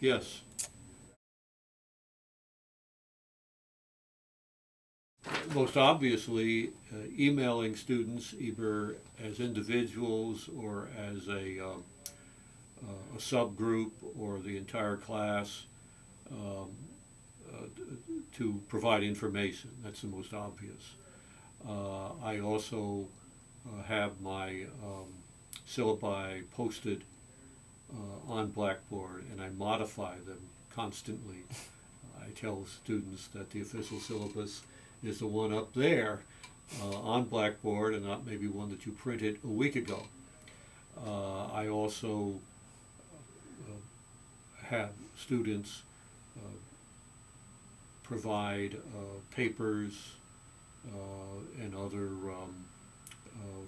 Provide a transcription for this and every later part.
Yes. Most obviously, emailing students either as individuals or as a subgroup or the entire class um, to provide information. That's the most obvious. I also have my syllabi posted on Blackboard, and I modify them constantly. I tell students that the official syllabus is the one up there on Blackboard and not maybe one that you printed a week ago. I also have students provide papers and other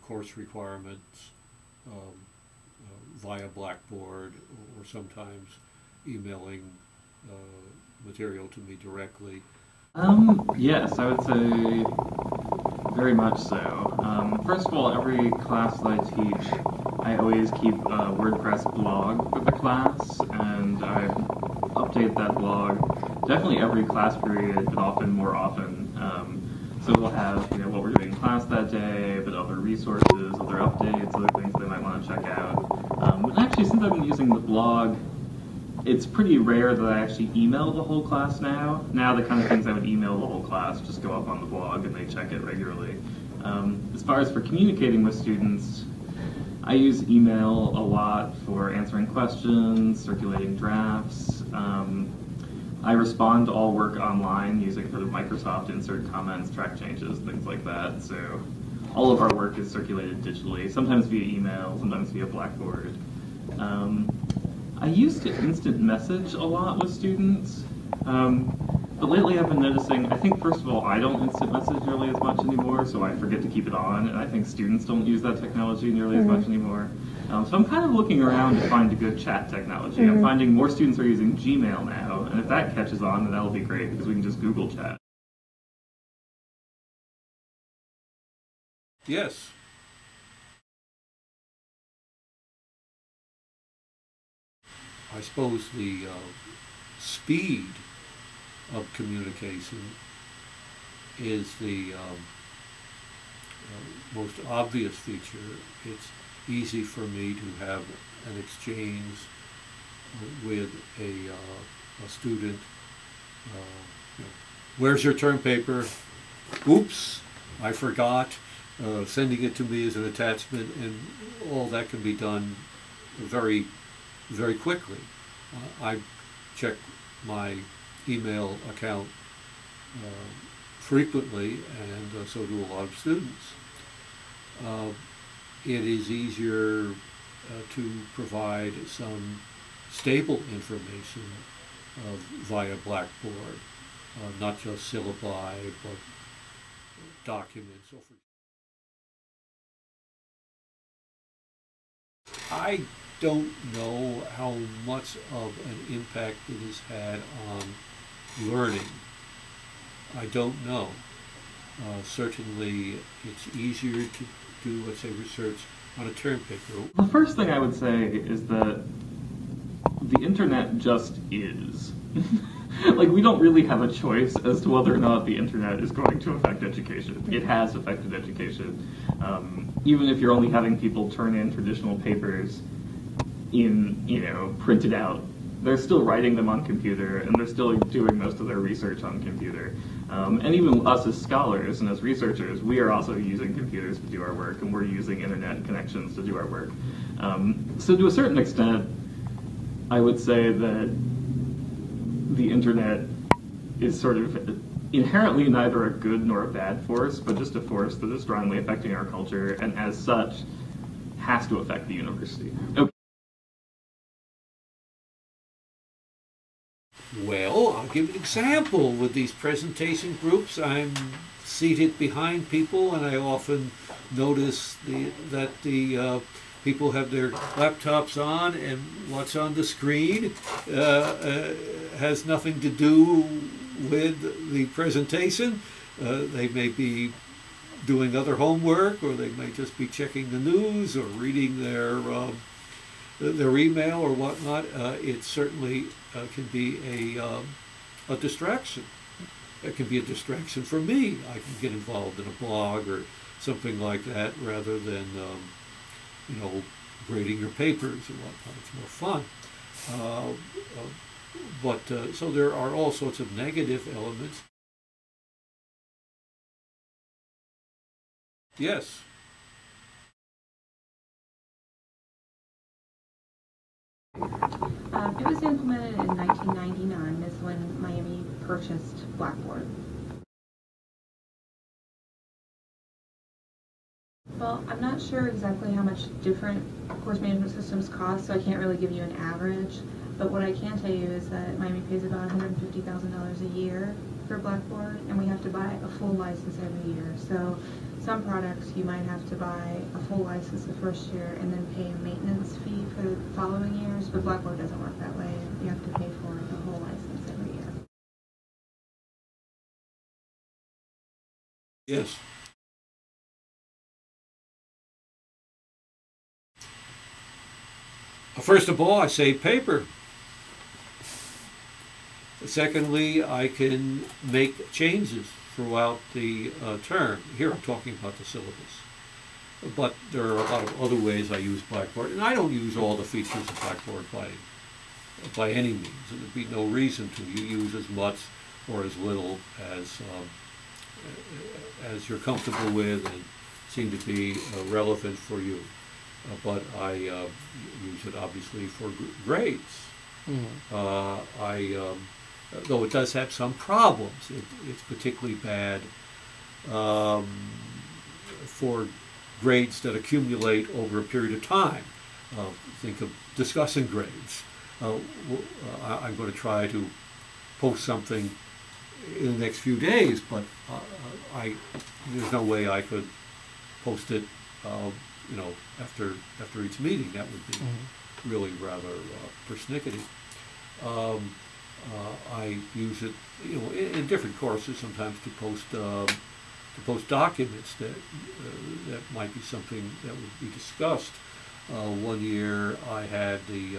course requirements via Blackboard, or sometimes emailing material to me directly. Yes, I would say very much so. First of all, every class that I teach, I always keep a WordPress blog for the class, and I update that blog definitely every class period, but often more often. So we'll have, what we're doing in class that day, but other resources, other updates, other things they might want to check out. But actually, since I've been using the blog, it's pretty rare that I actually email the whole class now. Now the kind of things I would email the whole class just go up on the blog and they check it regularly. As far as for communicating with students, I use email a lot for answering questions, circulating drafts. I respond to all work online using sort of Microsoft insert comments, track changes, things like that. So all of our work is circulated digitally, sometimes via email, sometimes via Blackboard. I used to instant message a lot with students, but lately I've been noticing, I think first of all, I don't instant message nearly as much anymore, so I forget to keep it on, and I think students don't use that technology nearly as much anymore. So I'm kind of looking around to find a good chat technology. I'm finding more students are using Gmail now, and if that catches on, then that'll be great, because we can just Google chat. Yes. I suppose the speed of communication is the most obvious feature. It's easy for me to have an exchange with a student. Where's your term paper? Oops, I forgot. Sending it to me as an attachment, and all that can be done very quickly. I check my email account frequently, and so do a lot of students. It is easier to provide some stable information via Blackboard, not just syllabi, but documents. I don't know how much of an impact it has had on learning. I don't know. Certainly it's easier to do, let's say, research on a term paper. The first thing I would say is that the internet just is. Like, we don't really have a choice as to whether or not the internet is going to affect education. It has affected education. Even if you're only having people turn in traditional papers in, printed out, they're still writing them on computer, and they're still doing most of their research on computer. And even us as scholars and as researchers, we are also using computers to do our work, and we're using internet connections to do our work. So to a certain extent, I would say that the internet is sort of inherently neither a good nor a bad force, but just a force that is strongly affecting our culture, and as such, has to affect the university. Okay. Well, I'll give an example. With these presentation groups, I'm seated behind people, and I often notice that the people have their laptops on, and what's on the screen has nothing to do with the presentation. They may be doing other homework, or they may just be checking the news or reading their their email or whatnot, it certainly can be a distraction. It can be a distraction for me. I can get involved in a blog or something like that rather than, grading your papers and whatnot. It's more fun. So there are all sorts of negative elements. Yes. It was implemented in 1999 is when Miami purchased Blackboard. Well, I'm not sure exactly how much different course management systems cost, so I can't really give you an average. But what I can tell you is that Miami pays about $150,000 a year for Blackboard, and we have to buy a full license every year. So some products you might have to buy a full license the first year and then pay a maintenance fee for the following years, but Blackboard doesn't work that way. You have to pay for the whole license every year. Yes. First of all, I save paper. Secondly, I can make changes throughout the term. Here I'm talking about the syllabus. But there are a lot of other ways I use Blackboard, and I don't use all the features of Blackboard by any means. And there'd be no reason to. You use as much or as little as you're comfortable with and seem to be relevant for you. But I use it obviously for grades. Mm-hmm. Though it does have some problems. It's particularly bad for grades that accumulate over a period of time. Think of discussing grades. I'm going to try to post something in the next few days, but there's no way I could post it, after each meeting. That would be really rather persnickety. I use it, in different courses sometimes to post documents that might be something that would be discussed. One year I had the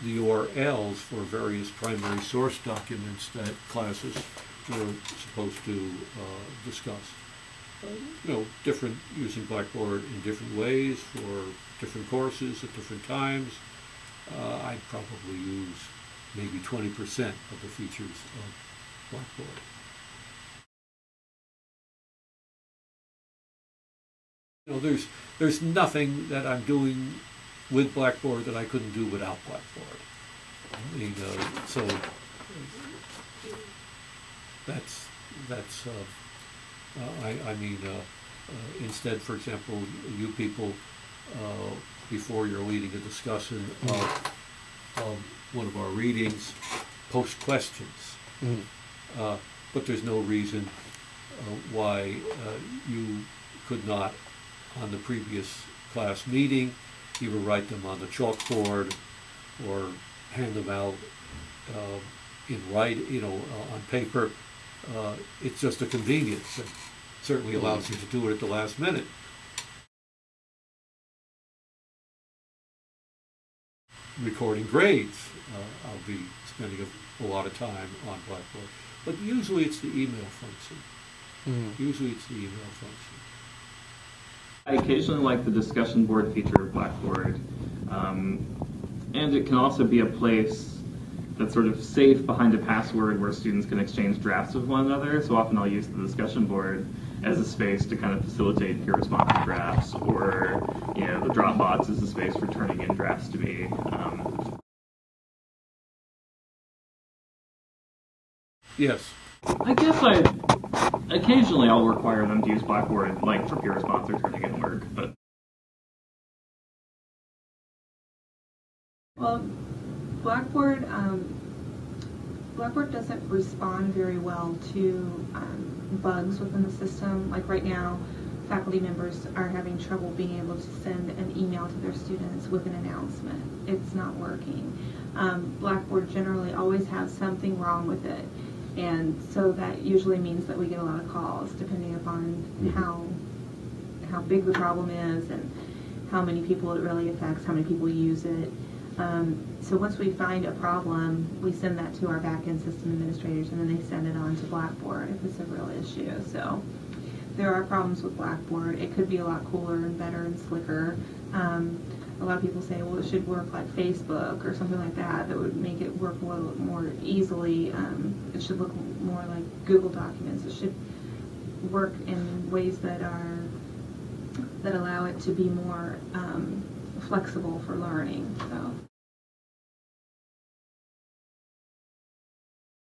URLs for various primary source documents that classes were supposed to discuss. Different, using Blackboard in different ways for different courses at different times. I'd probably use maybe 20% of the features of Blackboard. There's nothing that I'm doing with Blackboard that I couldn't do without Blackboard. I mean, so that's instead, for example, you people, before you're leading a discussion of one of our readings, post questions. Mm-hmm. But there's no reason why you could not, on the previous class meeting, either write them on the chalkboard or hand them out in on paper. It's just a convenience. It certainly allows you to do it at the last minute. Recording grades, I'll be spending a lot of time on Blackboard. But usually it's the email function. Mm-hmm. Usually it's the email function. I occasionally like the discussion board feature of Blackboard. And it can also be a place that's sort of safe behind a password where students can exchange drafts with one another. So often I'll use the discussion board as a space to kind of facilitate peer responsive drafts, or the Dropbox is a space for turning in drafts to me. Yes. I guess occasionally I'll require them to use Blackboard, like for peer response or turning in work, but. Well, Blackboard doesn't respond very well to bugs within the system. Like right now, faculty members are having trouble being able to send an email to their students with an announcement. It's not working. Blackboard generally always has something wrong with it, and so that usually means that we get a lot of calls depending upon how big the problem is and how many people it really affects, how many people use it. So once we find a problem, we send that to our back-end system administrators, and then they send it on to Blackboard if it's a real issue. So there are problems with Blackboard. It could be a lot cooler and better and slicker. A lot of people say, well, it should work like Facebook or something like that. That would make it work a little more easily. It should look more like Google Documents. It should work in ways that allow it to be more flexible for learning. So.